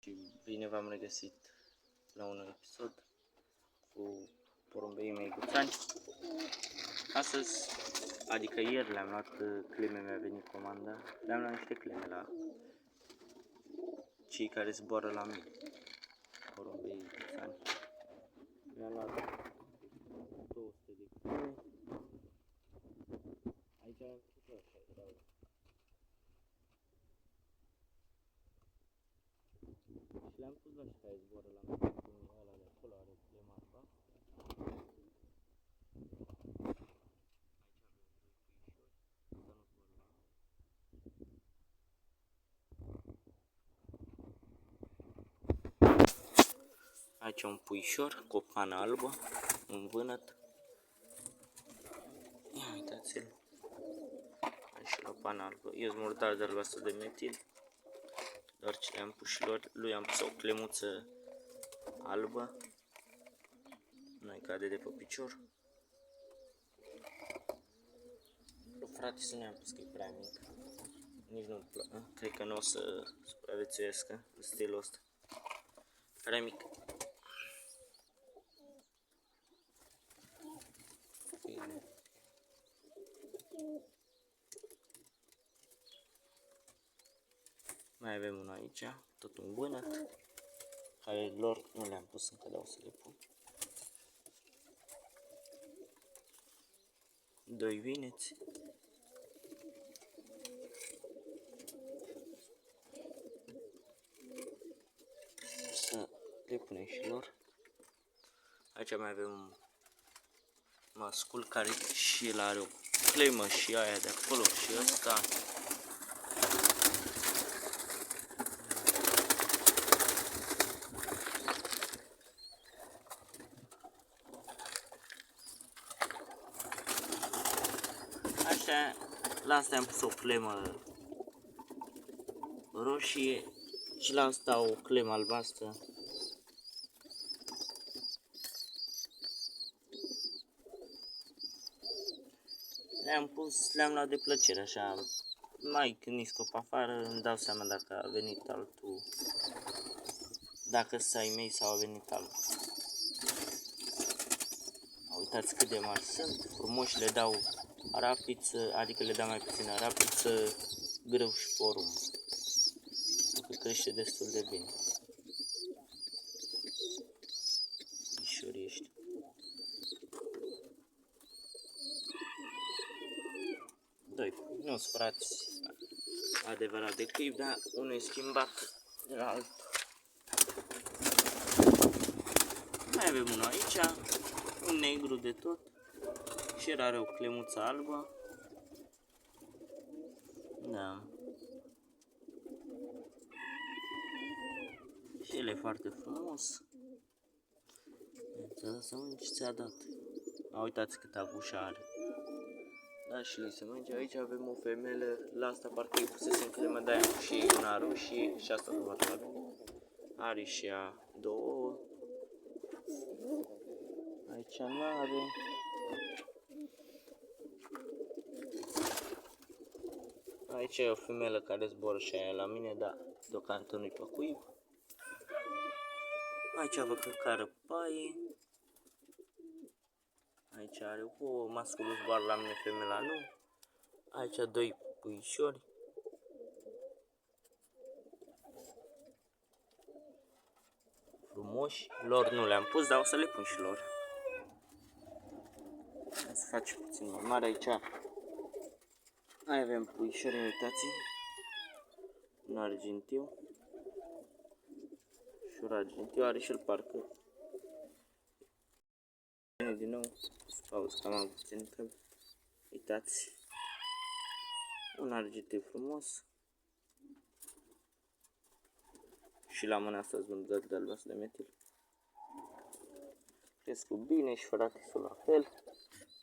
Și bine v-am regăsit la un nou episod cu porumbeii mei guțani. Astăzi, adică ieri le-am luat cleme, mi-a venit comanda. Le-am luat niște cleme la cei care zboară la mine, porumbeii guțani. Le-am luat 200 de cleme. Aici am făcut așa, erau. Și le-am pus la și care zboară la mine, ăla de acolo are clema albastră. Aici un puișor cu o pană albă, un vânăt. Ia uitați-l. Aici la pană albă. Eu sunt murdar de albastru de metil. Doar ce le-am pus și lui am pus o clemuță albă. Nu-i cade de pe picior. Frate, să ne-am pus că e prea mic. Nici nu-mi place. Cred că nu o să supraviețuiască în stilul ăsta. Prea mic. Bine. Mai avem unul aici, tot un vânăt, care lor nu le-am pus încă, dar o să le pun. 2 vineți. Să le punem și lor. Aici mai avem un mascul care și el are o clemă și aia de acolo și ăsta. Așa, la asta am pus o clemă roșie și la asta o clemă albastră. Le-am pus, le-am luat de plăcere, așa, mai când îi scop afară îmi dau seama dacă a venit altul, dacă sunt ai mei sau a venit altul. Uitați cât de mari sunt, frumoși, le dau rapiță, adică le dau mai puțină rapiță, grâu și porumb. Că crește destul de bine. Pișorii ăștia. Doi, nu sunt frați adevărat de cuib, dar unul e schimbat de la altul. Mai avem unul aici, un negru de tot. Și el are o clemuță albă. Da. Și el e foarte frumos. Să mănânci ce ți-a dat. Uitați cât avușa are. Da, și lui se mânge. Aici avem o femelă. La asta parcă îi pusesem cremă, de-aia și una roșie și asta nu va la bine. Are și ea 2 ouă. Aici n-are. Aici e o femelă care zboară și aia la mine, dar deocamdată nu-i pe cuib. Aici văd că cară paie. Aici are ouă, masculul zboară la mine, femela nu. Aici 2 puișori. Frumoși. Lor nu le-am pus, dar o să le pun și lor. Să facem puțin mai mare aici. Mai avem puișori, uitați. Un argintiu. Și un argintiu are și el parcă. Din nou, să pauză că am puțin că uitați. Un argintiu frumos. Și la mâna asta zbândări de albastru de metil. Cresc cu bine și fratisul la fel.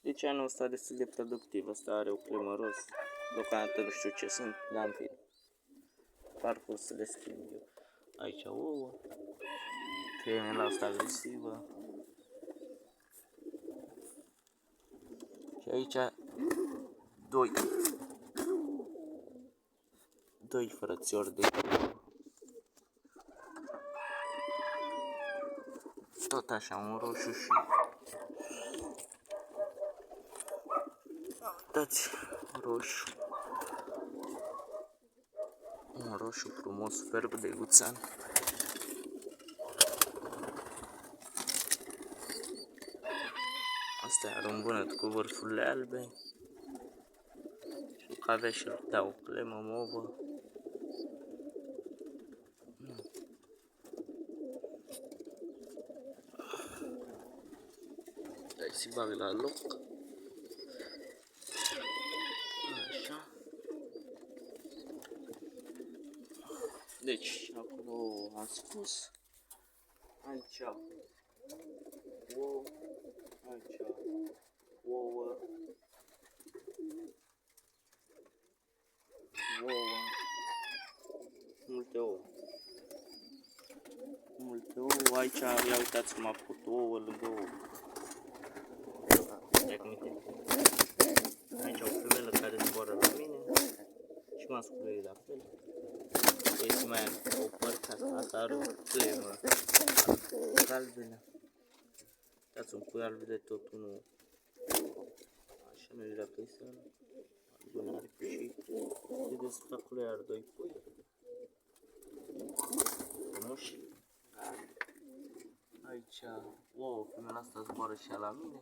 Deci anul ăsta destul de productiv. Asta are o clemă roz. Deocamdată nu știu ce sunt, dar în fine. Parcă o să le schimb eu. Aici ouă. Cremela asta agresivă. Și aici 2 frățiori de Tot așa, un roșu și... Uitați, roșu. Un roșu frumos, superb de guțan. Asta e arâmbunăt cu vârfurile albe. Și că avea și da, o clemă movă. Dai să bag la loc. Așa. Deci, acolo am spus. Aici. Ouă. Aici. Ouă. Ouă. Multe ouă. Multe ouă. Aici, ia uitați cum a făcut ouă lângă ouă. Aici o femelă care zboară la mine și masculul e la fel. Deci mai are o părcă, asta are o clemă galbenă. Dați un pui alb de tot unul. Așa nu e dacă-i să albul are și vedeți că acolo iar doi pui. Frumoși. Aici, wow, femela asta zboară și ea la mine.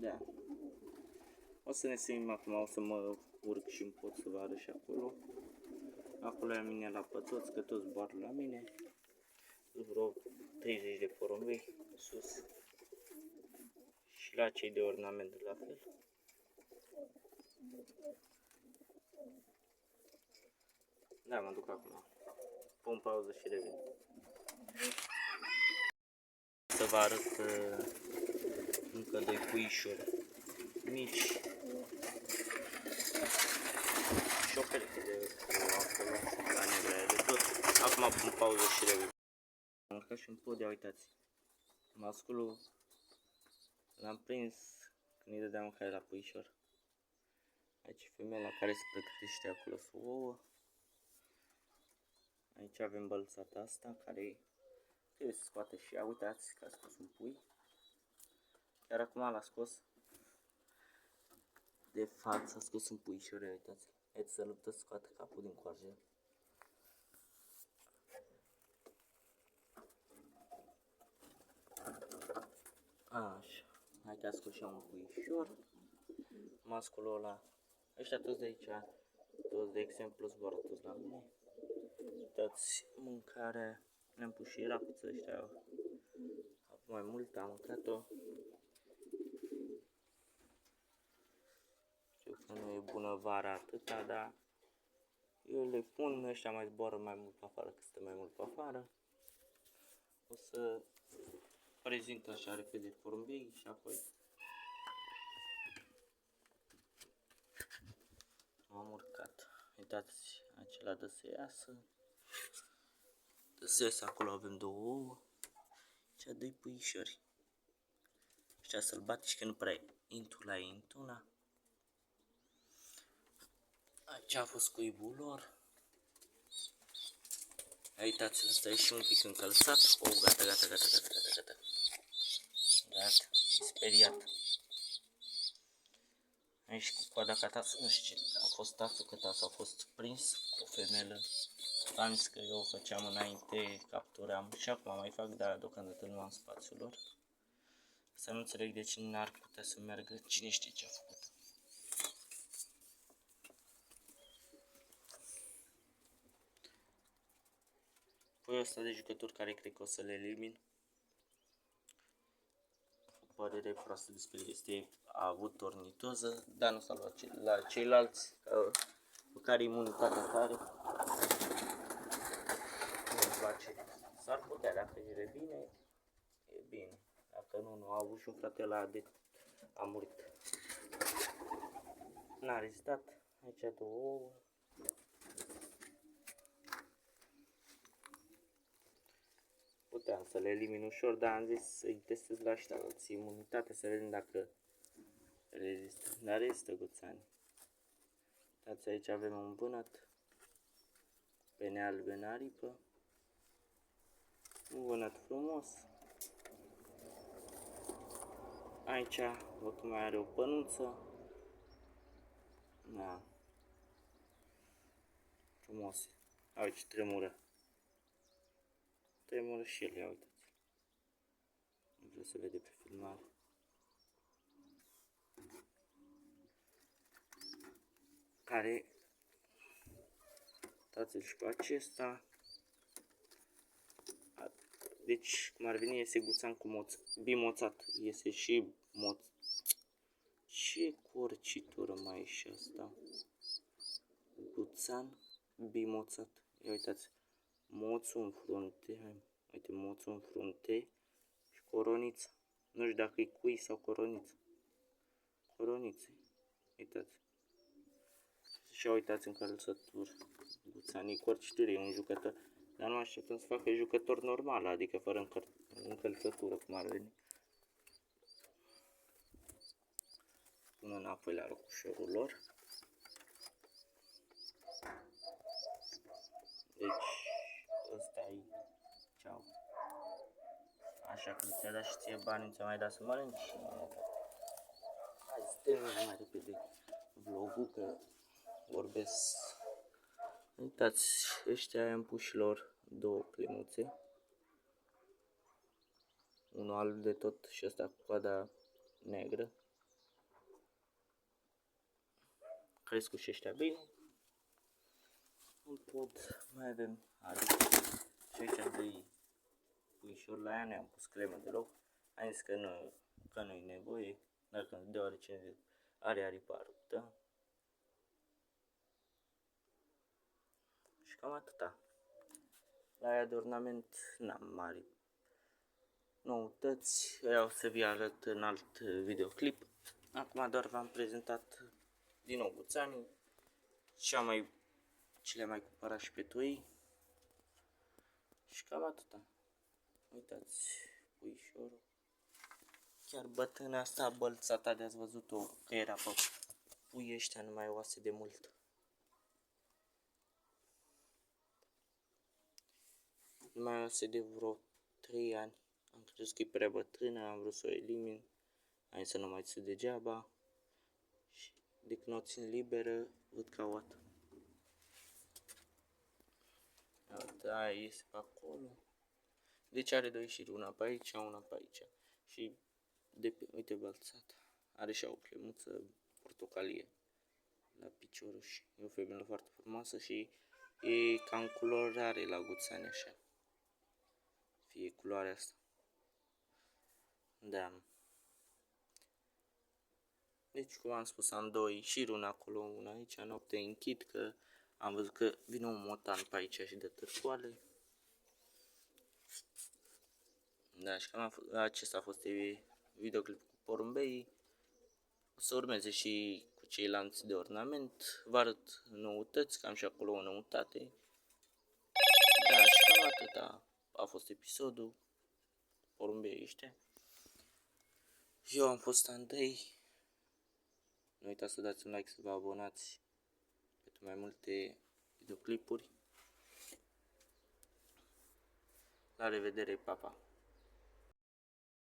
Da. O să ne semim acum, o să mă urc și îmi pot să vă arăt și acolo. Acolo e mine la pătoți, că toți zboară la mine. Vreo 30 de porumbei sus. Și la cei de ornament la fel. Da, mă duc acum. Pun pauză și revin. Să vă arăt încă doi puișori mici. Și o pereche de acolo, la nevoie de tot. Acum pun pauză și revin. Am urcat și un pod, ia uitați. Masculul l-am prins când îi dădeam mâncare la puișor. Aici femeia care se pregătește acolo să ouă. Aici avem bălțata asta care trebuie să scoate și ea. Uitați că a scos un pui. Chiar acum l-a scos. De fapt s-a scos un puișor, uitați. Haideți să luptă să scoate capul din coarje. Așa. Hai că a scos și un puișor. Masculul ăla. Ăștia toți de aici, toți de exemplu zboară toți la mine. Uitați, mâncare. Ne-am pus și rapiță ăștia. Mai mult am mâncat-o. Știu că nu e bună vara atâta, dar eu le pun, ăștia mai zboară mai mult pe afară, că stă mai mult pe afară. O să prezint așa repede porumbei și apoi m-am urcat. Uitați, acela dă să iasă. Dă să iasă, acolo avem două ouă. Cea doi puișori. Ăștia sălbatici că nu prea intru la ei într-una. Aici a fost cuibul lor. Uitați, ăsta e și un pic încălțat. Oh, gata. Gata, e speriat. Aici cu coada ca tasul, nu știu ce, a fost tasul că tasul a fost prins cu o femelă. Am zis că eu făceam înainte, capturam și acum mai fac, dar deocamdată nu am spațiul lor. Să nu înțeleg de ce n-ar putea să meargă, cine știe ce a făcut. Puiul ăsta de jucători care cred că o să le elimin. O părere proastă despre este a avut tornitoză, dar nu s-a luat la ceilalți pe care imunitatea tare. Nu-mi place. S-ar putea, dacă îi revine, e bine. Dacă nu a avut și un frate la a murit. N-a rezistat. Aici două ouă. Puteam să le elimin ușor, dar am zis să-i testez la ăștia, imunitatea, să vedem dacă rezistă. Dar rezistă guțanii. Uitați, aici avem un vânăt. pene albe în aripă, un vânăt frumos. Aici văd că mai are o pănuță. Da. Frumos. Aici tremură. Tremură și el, ia uitați. Nu vreau să vede pe filmare. Care, uitați-l și pe acesta. Deci, cum ar veni, iese guțan cu bimoțat. Iese și moț. Ce corcitură mai e și asta? Guțan bimoțat. Ia uitați. Moțul în frunte. Hai, uite, moțul în frunte. Și coronița. Nu știu dacă e cui sau coroniță. Coroniță. Uitați. Și uitați în călțătură. Guțanii corcituri, e un jucător. Dar nu așteptăm să facă jucător normal, adică fără încălțătură, cum ar veni. Pun înapoi la răcușorul lor. Deci, ăsta e. Ceau. Așa că ți-a dat și ție bani, ți-a mai dat să mănânci. Hai să termin mai repede vlogul, că vorbesc. Uitați, ăștia i-am pus și lor două clemuțe. Unul alb de tot și ăsta cu coada negră. Crescu și ăștia bine. În pod mai avem aripi. Și aici doi puișori, la ea nu am pus clemă deloc. Am zis că nu-i nevoie, deoarece are aripa ruptă. Și cam atâta. La ea de ornament n-am mari noutăți, o să vi arăt în alt videoclip. Acum doar v-am prezentat din nou guțanii, ce le-am mai cumpărat și pe toi. Și cam atâta. Uitați, puișorul. Chiar bătâna asta bălțata, de-ați văzut-o, că era pe puii ăștia, nu mai oase de mult. Nu mai oase de vreo 3 ani. Am crezut că e prea bătrână, am vrut să o elimin. Hai să nu mai țin degeaba. Și de când o țin liberă, văd ca oată. Da, iese pe acolo. Deci are două ieșiri, una pe aici, una pe aici. Și uite bălțata. Are și o clemuță portocalie la piciorul și e o femeie foarte frumoasă și e cam culorare la guțani așa. Fie culoarea asta. Da. Deci, cum am spus, am două ieșiri, una acolo, una aici, noapte închid, că am văzut că vine un motan pe aici și de târcoale. Da, și cam acesta a fost videoclip cu porumbei. O să urmeze și cu ceilalți de ornament. Vă arăt noutăți, că am și acolo o noutate. Da, și cam atâta a fost episodul. Porumbei ăștia. Eu am fost Andrei. Nu uitați să dați un like, să vă abonați pentru mai multe videoclipuri. La revedere, pa, pa!